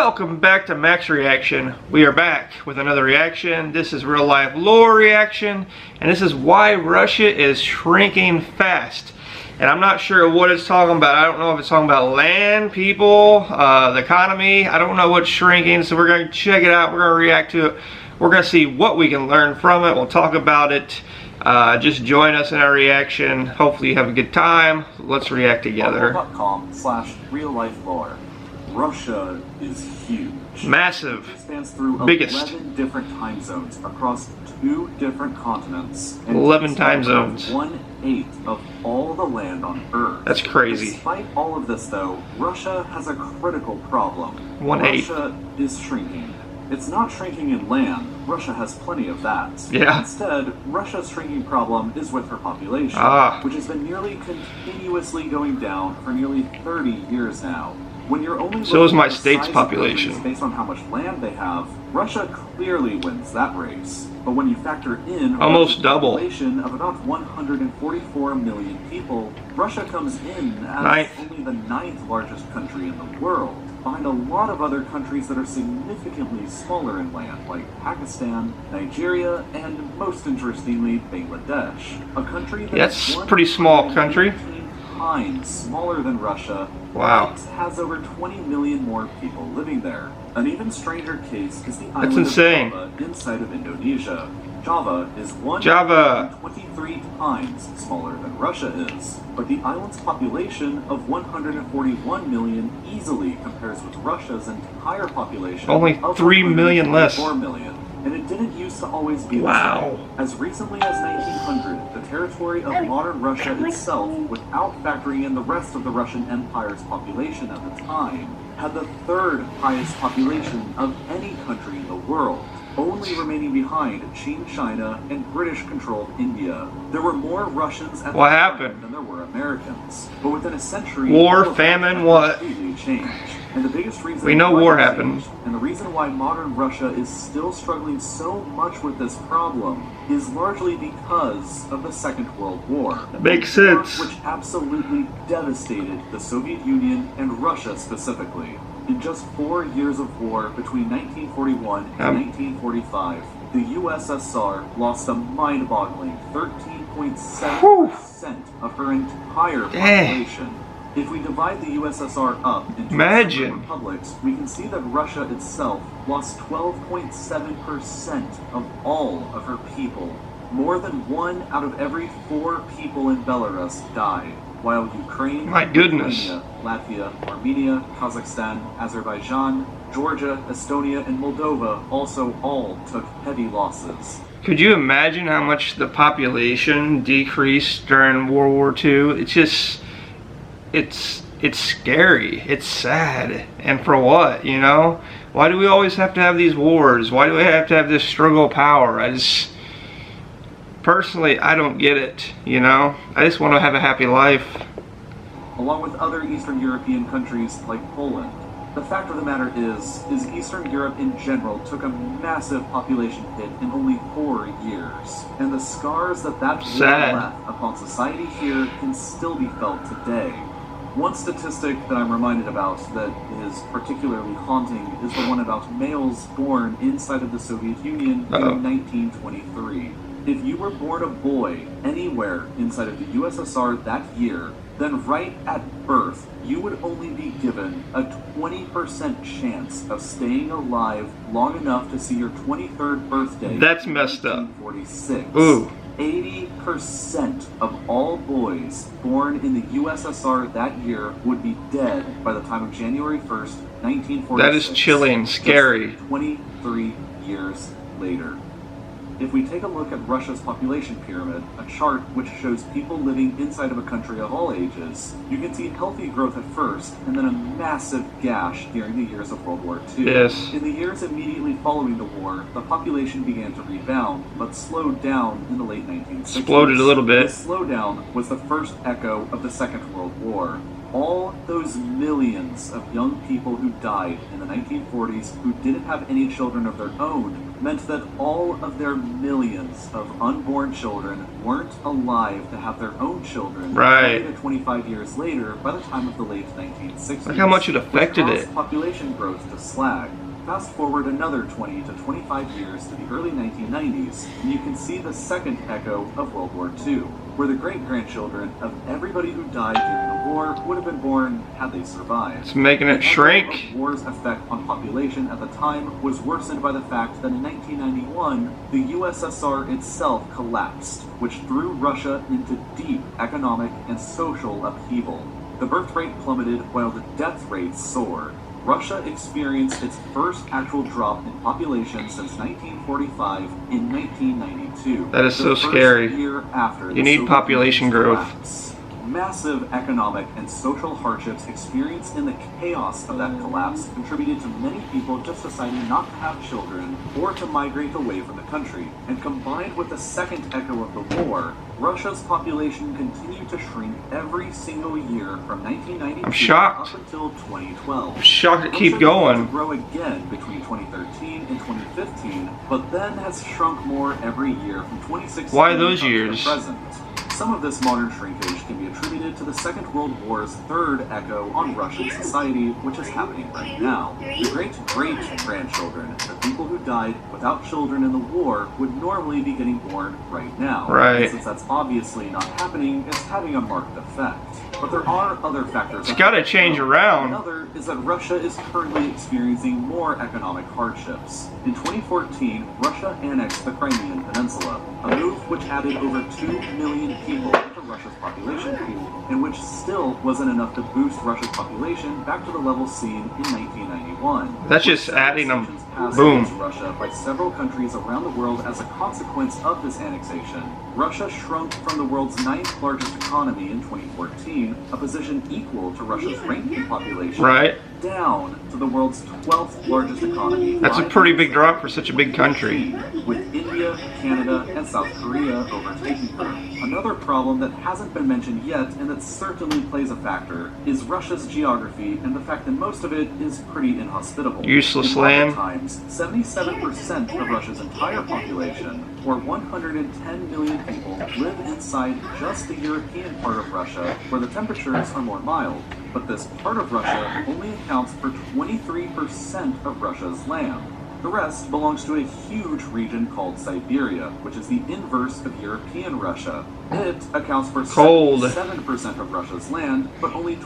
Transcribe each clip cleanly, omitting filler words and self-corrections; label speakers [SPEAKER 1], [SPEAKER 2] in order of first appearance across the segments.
[SPEAKER 1] Welcome back to Max Reaction. We are back with another reaction. This is real life lore reaction, and this is why Russia is shrinking fast. And I'm not sure what it's talking about. I don't know if it's talking about land, people, the economy. I don't know what's shrinking, so we're going to check it out. We're going to react to it. We're going to see what we can learn from it. We'll talk about it. Just join us in our reaction. Hopefully you have a good time. Let's react together.
[SPEAKER 2] RealLifeLore. Russia is huge.
[SPEAKER 1] Massive.
[SPEAKER 2] It spans through
[SPEAKER 1] Biggest.
[SPEAKER 2] 11 different time zones across 2 different continents. And
[SPEAKER 1] 11 time zones.
[SPEAKER 2] 1/8 of all the land on Earth.
[SPEAKER 1] That's crazy.
[SPEAKER 2] Despite all of this though, Russia has a critical problem.
[SPEAKER 1] 1/8.
[SPEAKER 2] Russia is shrinking. It's not shrinking in land. Russia has plenty of that.
[SPEAKER 1] Yeah.
[SPEAKER 2] Instead, Russia's shrinking problem is with her population, which has been nearly continuously going down for nearly 30 years now. When you're only
[SPEAKER 1] so is my
[SPEAKER 2] at the
[SPEAKER 1] state's
[SPEAKER 2] size of
[SPEAKER 1] population.
[SPEAKER 2] countries based on how much land they have, Russia clearly wins that race. But when you factor in
[SPEAKER 1] almost double
[SPEAKER 2] population of about 144 million people, Russia comes in as only the 9th largest country in the world, behind a lot of other countries that are significantly smaller in land, like Pakistan, Nigeria, and most interestingly, Bangladesh. A country
[SPEAKER 1] that's a pretty small country.
[SPEAKER 2] Times smaller than Russia.
[SPEAKER 1] Wow.
[SPEAKER 2] It has over 20 million more people living there. An even stranger case is the
[SPEAKER 1] That's
[SPEAKER 2] island
[SPEAKER 1] insane.
[SPEAKER 2] of Java inside of Indonesia. Java is 23 times smaller than Russia is, but the island's population of 141 million easily compares with Russia's entire population
[SPEAKER 1] only
[SPEAKER 2] of
[SPEAKER 1] 3 million less.
[SPEAKER 2] 4 million. And it didn't used to always be
[SPEAKER 1] wow.
[SPEAKER 2] the same. As recently as 1900, the territory of modern Russia itself, without factoring in the rest of the Russian Empire's population at the time, had the 3rd highest population of any country in the world, only remaining behind Qing China and British-controlled India. There were more Russians at the time than there were Americans. But within a century,
[SPEAKER 1] war, famine, what?
[SPEAKER 2] Completely changed. And the biggest reason
[SPEAKER 1] we know war happened.
[SPEAKER 2] And the reason why modern Russia is still struggling so much with this problem is largely because of the Second World War.
[SPEAKER 1] Makes sense.
[SPEAKER 2] Which absolutely devastated the Soviet Union and Russia specifically. In just 4 years of war between 1941 and 1945, the USSR lost a mind-boggling 13.7% of her entire population. If we divide the USSR up into republics, we can see that Russia itself lost 12.7% of all of her people. More than 1 out of every 4 people in Belarus died, while Ukraine, Lithuania, Latvia, Armenia, Kazakhstan, Azerbaijan, Georgia, Estonia, and Moldova also all took heavy losses.
[SPEAKER 1] Could you imagine how much the population decreased during World War II? It's just... It's scary. It's sad. And for what, you know? Why do we always have to have these wars? Why do we have to have this struggle of power? Personally, I don't get it, you know? I just want to have a happy life.
[SPEAKER 2] Along with other Eastern European countries like Poland, the fact of the matter is Eastern Europe in general took a massive population hit in only 4 years. And the scars that war left upon society here can still be felt today. One statistic that I'm reminded about that is particularly haunting is the one about males born inside of the Soviet Union in 1923. If you were born a boy anywhere inside of the USSR that year, then right at birth, you would only be given a 20% chance of staying alive long enough to see your 23rd birthday.
[SPEAKER 1] That's messed up.
[SPEAKER 2] 1946.
[SPEAKER 1] Ooh.
[SPEAKER 2] 80% of all boys born in the USSR that year would be dead by the time of January 1st, 1946.
[SPEAKER 1] That is chilling, scary.
[SPEAKER 2] Just 23 years later. If we take a look at Russia's population pyramid, a chart which shows people living inside of a country of all ages, you can see healthy growth at first, and then a massive gash during the years of World War II.
[SPEAKER 1] Yes.
[SPEAKER 2] In the years immediately following the war, the population began to rebound, but slowed down in the late 1960s.
[SPEAKER 1] Exploded a little bit.
[SPEAKER 2] This slowdown was the first echo of the Second World War. All those millions of young people who died in the 1940s who didn't have any children of their own meant that all of their millions of unborn children weren't alive to have their own children
[SPEAKER 1] Right.
[SPEAKER 2] 20 to 25 years later by the time of the late 1960s.
[SPEAKER 1] Look how much it affected
[SPEAKER 2] which
[SPEAKER 1] it.
[SPEAKER 2] caused population growth to slag. Fast forward another 20 to 25 years to the early 1990s, and you can see the second echo of World War II, where the great-grandchildren of everybody who died during the war would have been born had they survived.
[SPEAKER 1] It's making it
[SPEAKER 2] The
[SPEAKER 1] shrink.
[SPEAKER 2] echo of war's effect on population at the time was worsened by the fact that in 1991, the USSR itself collapsed, which threw Russia into deep economic and social upheaval. The birth rate plummeted while the death rate soared. Russia experienced its first actual drop in population since 1945 in 1992.
[SPEAKER 1] That is so
[SPEAKER 2] the first
[SPEAKER 1] scary.
[SPEAKER 2] year after
[SPEAKER 1] You
[SPEAKER 2] the
[SPEAKER 1] need
[SPEAKER 2] Soviet
[SPEAKER 1] population
[SPEAKER 2] Union's
[SPEAKER 1] growth.
[SPEAKER 2] collapse. Massive economic and social hardships experienced in the chaos of that collapse contributed to many people just deciding not to have children or to migrate away from the country. And combined with the second echo of the war, Russia's population continued to shrink every single year from 1992
[SPEAKER 1] I'm shocked.
[SPEAKER 2] up until 2012.
[SPEAKER 1] I'm shocked it keep
[SPEAKER 2] Russia began
[SPEAKER 1] going.
[SPEAKER 2] to grow again between 2013 and 2015, but then has shrunk more every year from 2016
[SPEAKER 1] Why those
[SPEAKER 2] up to
[SPEAKER 1] years?
[SPEAKER 2] the present. Some of this modern shrinkage can be attributed to the Second World War's third echo on Russian society, which is happening right now. The great-great-grandchildren, the people who died without children in the war, would normally be getting born right now.
[SPEAKER 1] Right.
[SPEAKER 2] And since that's obviously not happening, it's having a marked effect. But there are other factors.
[SPEAKER 1] It's gotta change around.
[SPEAKER 2] Another is that Russia is currently experiencing more economic hardships. In 2014, Russia annexed the Crimean Peninsula, a move which added over 2 million people to Russia's population pool, and which still wasn't enough to boost Russia's population back to the level seen in 1991.
[SPEAKER 1] That's just adding them.
[SPEAKER 2] Sanctions passed
[SPEAKER 1] Boom.
[SPEAKER 2] against Russia by several countries around the world as a consequence of this annexation. Russia shrunk from the world's 9th largest economy in 2014, a position equal to Russia's ranking population,
[SPEAKER 1] Right.
[SPEAKER 2] down to the world's 12th largest economy.
[SPEAKER 1] That's a pretty big drop for such a big country.
[SPEAKER 2] With India, Canada, and South Korea overtaking her. Another problem that hasn't been mentioned yet, and that certainly plays a factor, is Russia's geography and the fact that most of it is pretty inhospitable.
[SPEAKER 1] Useless
[SPEAKER 2] In modern
[SPEAKER 1] land.
[SPEAKER 2] times, 77% of Russia's entire population, or 110 million people, live inside just the European part of Russia, where the temperatures are more mild. But this part of Russia only accounts for 23% of Russia's land. The rest belongs to a huge region called Siberia, which is the inverse of European Russia. It accounts for
[SPEAKER 1] Cold.
[SPEAKER 2] 77% of Russia's land, but only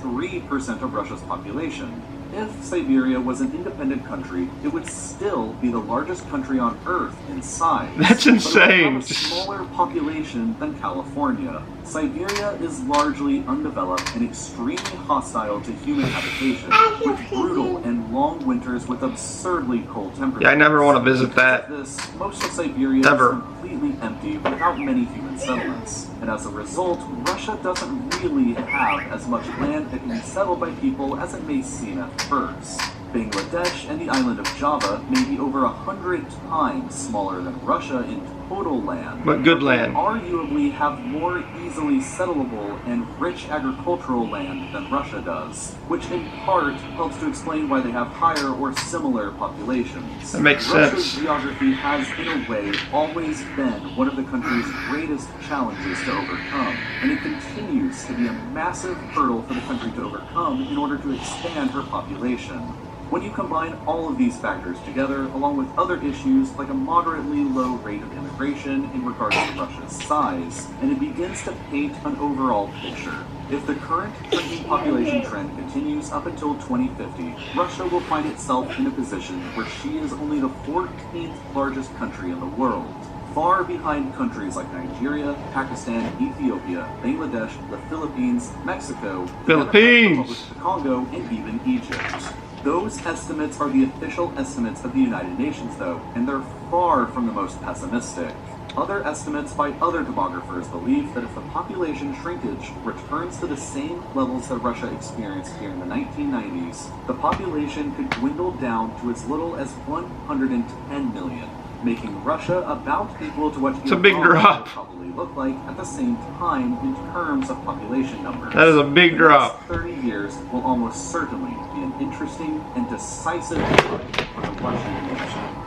[SPEAKER 2] 23% of Russia's population. If Siberia was an independent country, it would still be the largest country on Earth in size.
[SPEAKER 1] That's
[SPEAKER 2] But it
[SPEAKER 1] insane.
[SPEAKER 2] would have a smaller population than California. Siberia is largely undeveloped and extremely hostile to human habitation, with brutal and long winters with absurdly cold temperatures.
[SPEAKER 1] Yeah, I never want to visit that.
[SPEAKER 2] Because of this, most of Siberia
[SPEAKER 1] Never.
[SPEAKER 2] is completely empty without many human settlements. And as a result, Russia doesn't really have as much land that can be settled by people as it may seem at first. Bangladesh and the island of Java may be over 100 times smaller than Russia in total land,
[SPEAKER 1] But good land.
[SPEAKER 2] arguably have more easily settleable and rich agricultural land than Russia does, which in part helps to explain why they have higher or similar populations.
[SPEAKER 1] That makes
[SPEAKER 2] Russia's
[SPEAKER 1] sense.
[SPEAKER 2] geography has, in a way, always been one of the country's greatest challenges to overcome, and it continues to be a massive hurdle for the country to overcome in order to expand her population. When you combine all of these factors together, along with other issues like a moderately low rate of immigration in regards to Russia's size, and it begins to paint an overall picture. If the current shrinking population trend continues up until 2050, Russia will find itself in a position where she is only the 14th largest country in the world, far behind countries like Nigeria, Pakistan, Ethiopia, Bangladesh, the Philippines, Mexico, the Democratic Republic of the Congo, and even Egypt. Those estimates are the official estimates of the United Nations, though, and they're far from the most pessimistic. Other estimates by other demographers believe that if the population shrinkage returns to the same levels that Russia experienced here in the 1990s, the population could dwindle down to as little as 110 million, making Russia about equal to what
[SPEAKER 1] It's a big drop.
[SPEAKER 2] probably look like at the same time in terms of population numbers.
[SPEAKER 1] That is a big
[SPEAKER 2] The next
[SPEAKER 1] drop.
[SPEAKER 2] 30 years will almost certainly be an interesting and decisive time for the Russian nation.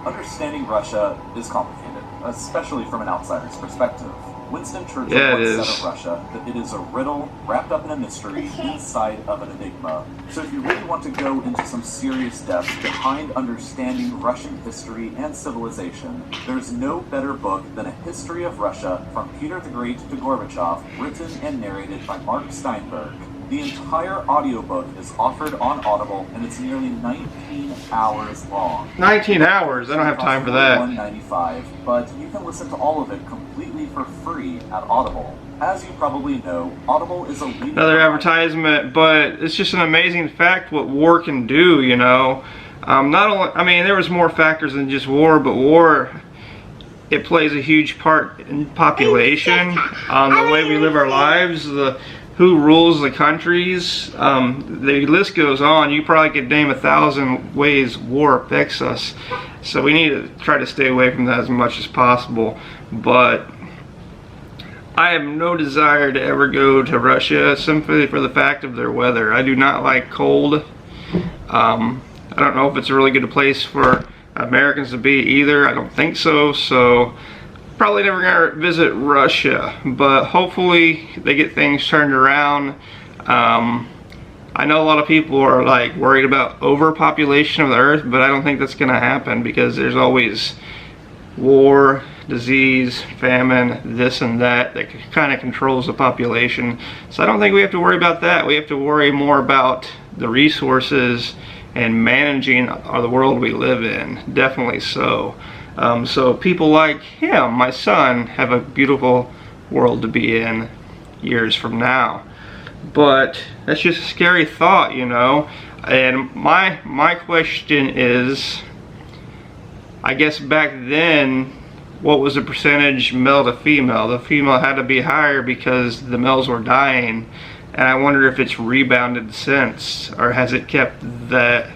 [SPEAKER 2] Understanding Russia is complicated, especially from an outsider's perspective. Winston Churchill
[SPEAKER 1] Yeah, it
[SPEAKER 2] once
[SPEAKER 1] is.
[SPEAKER 2] said of Russia that it is a riddle wrapped up in a mystery inside of an enigma. So if you really want to go into some serious depth behind understanding Russian history and civilization, there's no better book than A History of Russia from Peter the Great to Gorbachev, written and narrated by Mark Steinberg. The entire audiobook is offered on Audible, and it's nearly 19 hours long.
[SPEAKER 1] 19 hours? I don't have time for that.
[SPEAKER 2] $195, but you can listen to all of it completely for free at Audible. As you probably know, Audible is a leading...
[SPEAKER 1] Another advertisement, but it's just an amazing fact what war can do, you know. Not only, I mean, there was more factors than just war, but war, it plays a huge part in population, the way we live our lives, who rules the countries. The list goes on. You probably could name 1,000 ways war affects us. So we need to try to stay away from that as much as possible. But I have no desire to ever go to Russia simply for the fact of their weather. I do not like cold. I don't know if it's a really good place for Americans to be either. I don't think so. So probably never gonna visit Russia, but hopefully they get things turned around. I know a lot of people are like worried about overpopulation of the earth, but I don't think that's gonna happen because there's always war, disease, famine, this and that kind of controls the population. So I don't think we have to worry about that. We have to worry more about the resources and managing the world we live in. Definitely so. So people like him, my son, have a beautiful world to be in years from now. But that's just a scary thought, you know. And my question is, I guess back then, what was the percentage male to female? The female had to be higher because the males were dying. And I wonder if it's rebounded since, or has it kept that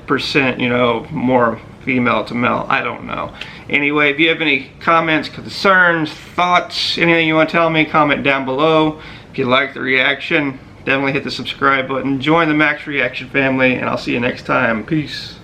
[SPEAKER 1] percent, you know, more female to male. I don't know. Anyway, if you have any comments, concerns, thoughts, anything you want to tell me, comment down below. If you like the reaction, definitely hit the subscribe button. Join the Max Reaction family, and I'll see you next time. Peace.